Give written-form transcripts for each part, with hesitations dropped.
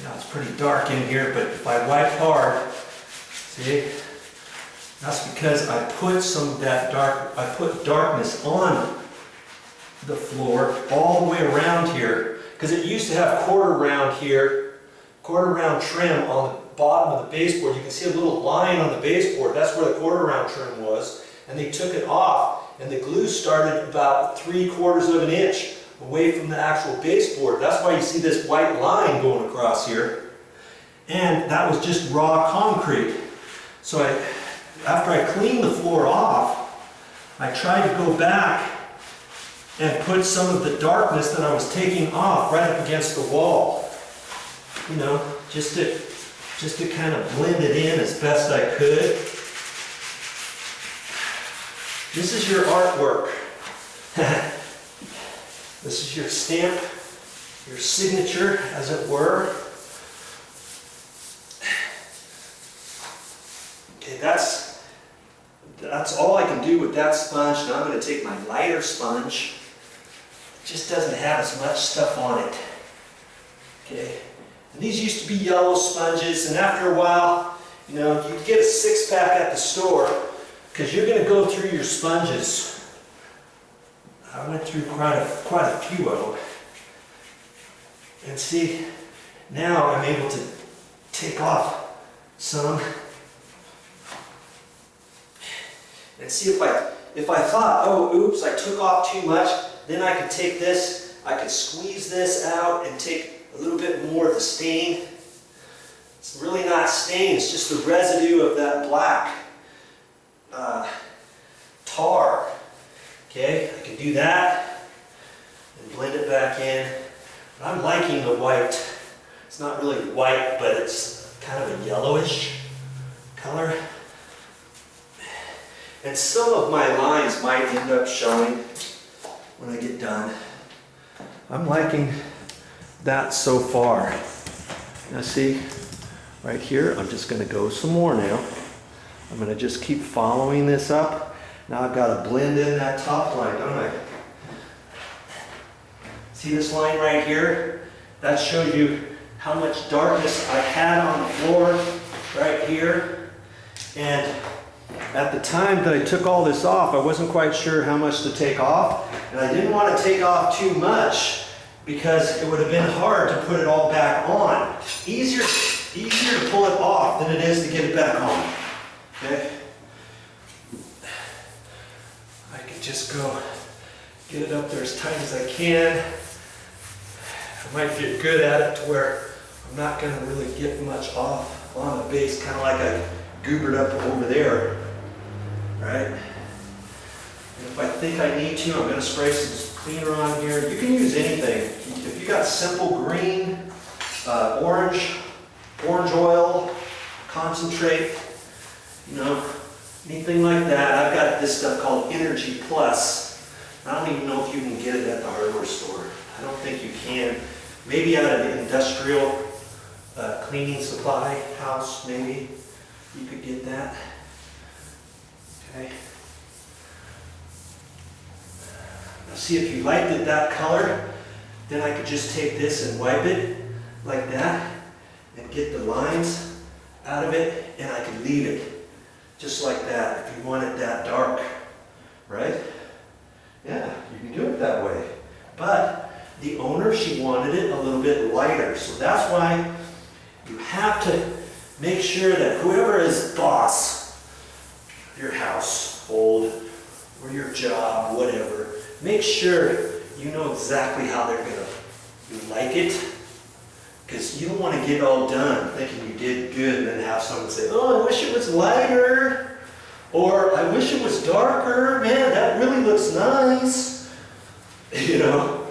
Now it's pretty dark in here, but if I wipe hard, see, that's because I put some of that I put darkness on the floor all the way around here, because it used to have quarter round here, quarter round trim on the bottom of the baseboard. You can see a little line on the baseboard. That's where the quarter round trim was, and they took it off, and the glue started about 3/4 of an inch away from the actual baseboard. That's why you see this white line going across here. And that was just raw concrete. So after I cleaned the floor off, I tried to go back and put some of the darkness that I was taking off right up against the wall. You know, just to kind of blend it in as best I could. This is your artwork. This is your stamp, your signature, as it were. Okay, that's all I can do with that sponge. Now I'm going to take my lighter sponge. It just doesn't have as much stuff on it. Okay, and these used to be yellow sponges, and after a while, you know, you get a 6-pack at the store because you're going to go through your sponges. I went through quite a few of them. And see, now I'm able to take off some. And see if I thought, oh, oops, I took off too much, then I could take this, I could squeeze this out and take a little bit more of the stain. It's really not stain, it's just the residue of that black tar. Okay, I can do that and blend it back in. I'm liking the white. It's not really white, but it's kind of a yellowish color. And some of my lines might end up showing when I get done. I'm liking that so far. Now see, right here, I'm just going to go some more now. I'm going to just keep following this up. Now I've got to blend in that top line, don't I? See this line right here? That shows you how much darkness I had on the floor right here. And at the time that I took all this off, I wasn't quite sure how much to take off. And I didn't want to take off too much because it would have been hard to put it all back on. Easier to pull it off than it is to get it back on. Okay? I can just go get it up there as tight as I can. I might get good at it to where I'm not going to really get much off on the base, kind of like I goobered up over there, right? And if I think I need to, I'm going to spray some cleaner on here. You can use anything. If you got simple green, orange oil, concentrate, you know, anything like that. I've got this stuff called Energy Plus. I don't even know if you can get it at the hardware store. I don't think you can. Maybe at an industrial cleaning supply house, maybe you could get that. Okay. Now see, if you liked it that color, then I could just take this and wipe it like that and get the lines out of it, and I could leave it just like that if you want it that dark, right? Yeah, you can do it that way. But the owner, she wanted it a little bit lighter. So that's why you have to make sure that whoever is boss of your household or your job, whatever, make sure you know exactly how they're going to like it. Because you don't want to get all done thinking you did good and then have someone say, oh, I wish it was lighter. Or I wish it was darker. Man, that really looks nice. You know?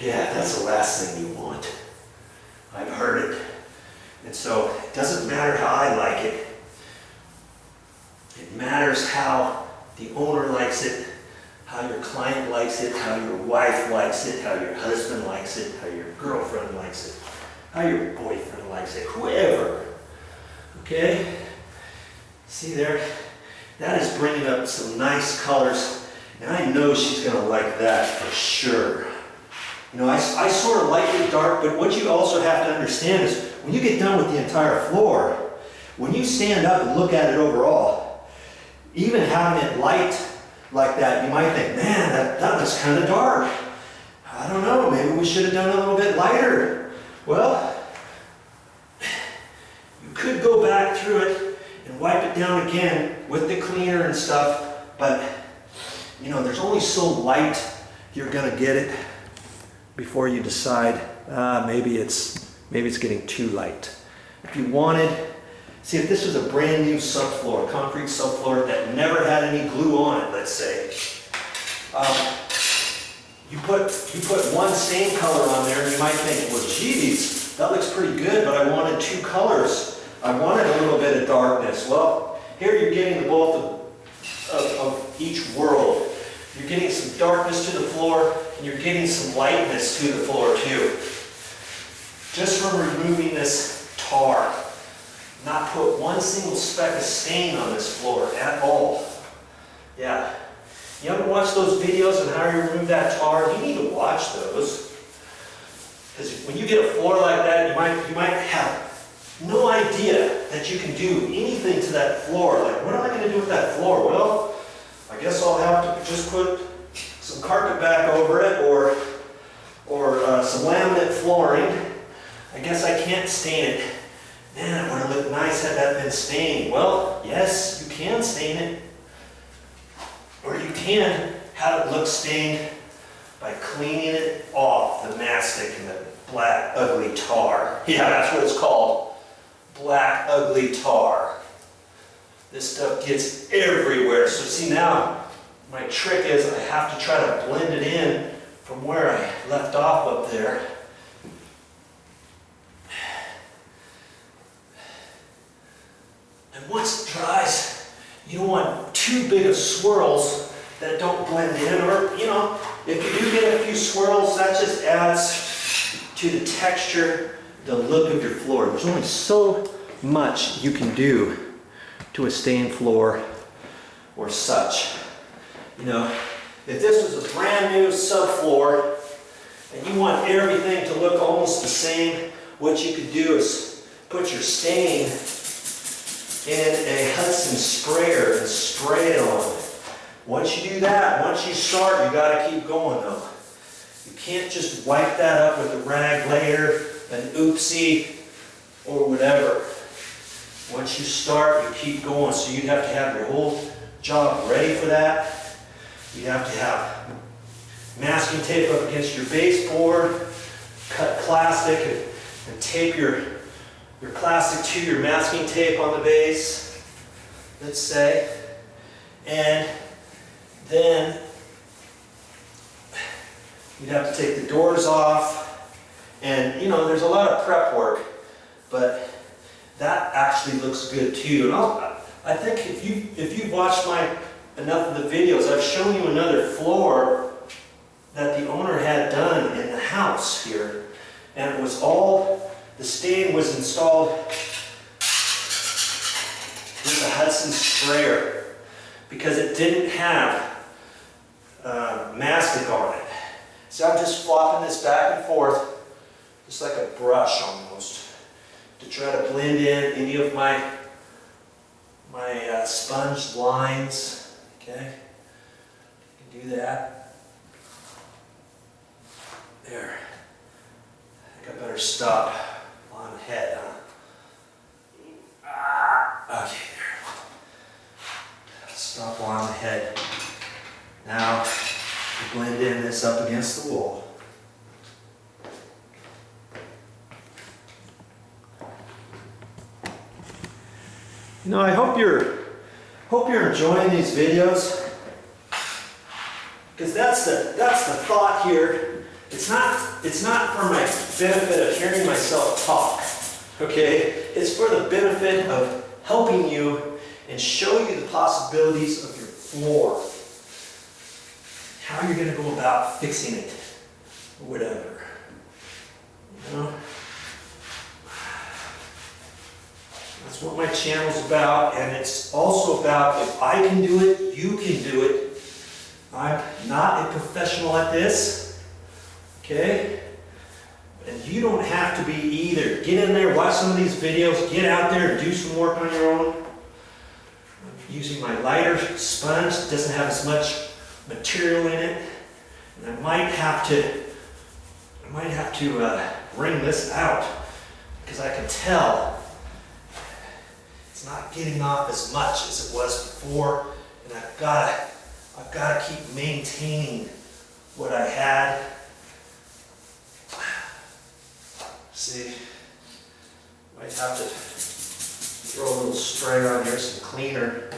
Yeah, that's the last thing you want. I've heard it. And so it doesn't matter how I like it. It matters how the owner likes it, how your client likes it, how your wife likes it, how your husband likes it, how your girlfriend likes it, how your boyfriend likes it, whoever. Okay? See there? That is bringing up some nice colors, and I know she's going to like that for sure. You know, I sort of like it dark, but what you also have to understand is when you get done with the entire floor, when you stand up and look at it overall, even having it light like that, you might think, man, that looks kind of dark. I don't know, maybe we should have done a little bit lighter. Well, you could go back through it and wipe it down again with the cleaner and stuff, but you know, there's only so light you're gonna get it before you decide, maybe it's getting too light. If you wanted, see if this was a brand new subfloor, concrete subfloor that never had any glue on it, let's say. You put one stain color on there and you might think, well geez, that looks pretty good, but I wanted two colors. I wanted a little bit of darkness. Well, here you're getting the both of each world. You're getting some darkness to the floor and you're getting some lightness to the floor too. Just from removing this tar. Not put one single speck of stain on this floor at all. Yeah. You ever watch those videos on how you remove that tar? You need to watch those. Because when you get a floor like that, you might have no idea that you can do anything to that floor. Like, what am I going to do with that floor? Well, I guess I'll have to just put some carpet back over it or some laminate flooring. I guess I can't stain it. Man, it would have looked nice had that been stained. Well, yes, you can stain it. Or you can have it look stained by cleaning it off, the mastic and the black, ugly tar. Yeah, that's what it's called. Black, ugly tar. This stuff gets everywhere. So see now, my trick is I have to try to blend it in from where I left off up there. And once it dries, you don't want too big of swirls that don't blend in. Or, you know, if you do get a few swirls, that just adds to the texture, the look of your floor. There's only so much you can do to a stained floor or such. You know, if this was a brand new subfloor and you want everything to look almost the same, what you could do is put your stain in a Hudson sprayer and spray it on it. Once you do that, once you start, you gotta keep going though. You can't just wipe that up with a rag layer, an oopsie, or whatever. Once you start, you keep going. So you'd have to have your whole job ready for that. You'd have to have masking tape up against your baseboard, cut plastic and tape your plastic to your masking tape on the base, let's say. And then you'd have to take the doors off. And you know, there's a lot of prep work, but that actually looks good too. And I think if you've watched enough of the videos, I've shown you another floor that the owner had done in the house here. And it was all, the stain was installed with a Hudson sprayer because it didn't have mastic on it. So I'm just flopping this back and forth, just like a brush almost, to try to blend in any of my sponge lines. Okay, you can do that. There. I think I better stop on the head, huh? Okay, there. Stop on the head. Now, blend in this up against the wall. You know, I hope you're enjoying these videos, because that's the thought here. It's not for my benefit of hearing myself talk, okay? It's for the benefit of helping you and show you the possibilities of your floor, how you're going to go about fixing it, or whatever, you know? That's what my channel's about, and it's also about if I can do it, you can do it. I'm not a professional at this, Okay? And you don't have to be either. Get in there, watch some of these videos, get out there and do some work on your own. I'm using my lighter sponge, it doesn't have as much material in it. And I might have to wring this out because I can tell it's not getting off as much as it was before, and I've got to keep maintaining what I had. See, might have to throw a little spray on here, some cleaner.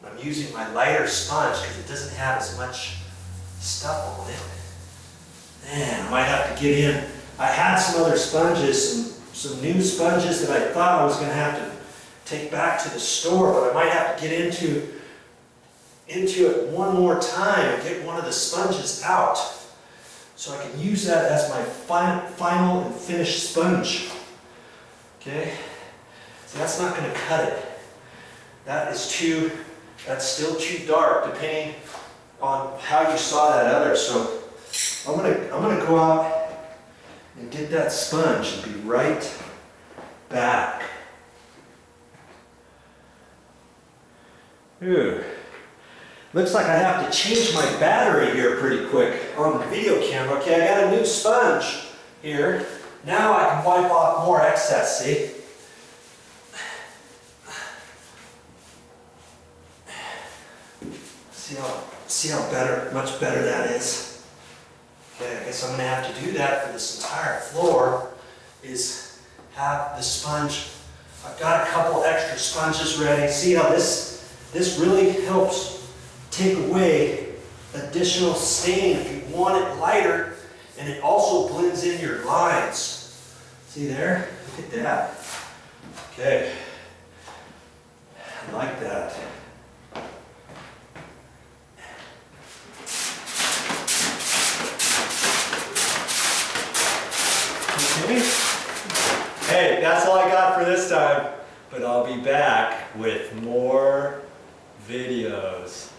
I'm using my lighter sponge because it doesn't have as much stuff on it. Man, I might have to get in. I had some other sponges, some new sponges that I thought I was going to have to take back to the store, but I might have to get into it one more time and get one of the sponges out so I can use that as my final and finished sponge. Okay? So that's not going to cut it. That's still too dark depending on how you saw that other. So I'm gonna go out and get that sponge and be right back. Ooh. Looks like I have to change my battery here pretty quick on the video camera. Okay, I got a new sponge here. Now I can wipe off more excess, see? See how much better that is? Okay, I guess I'm gonna have to do that for this entire floor, is have the sponge. I've got a couple extra sponges ready. See how this really helps take away additional stain if you want it lighter, and it also blends in your lines. See there? Look at that. Okay. I like that. Hey, that's all I got for this time, but I'll be back with more videos.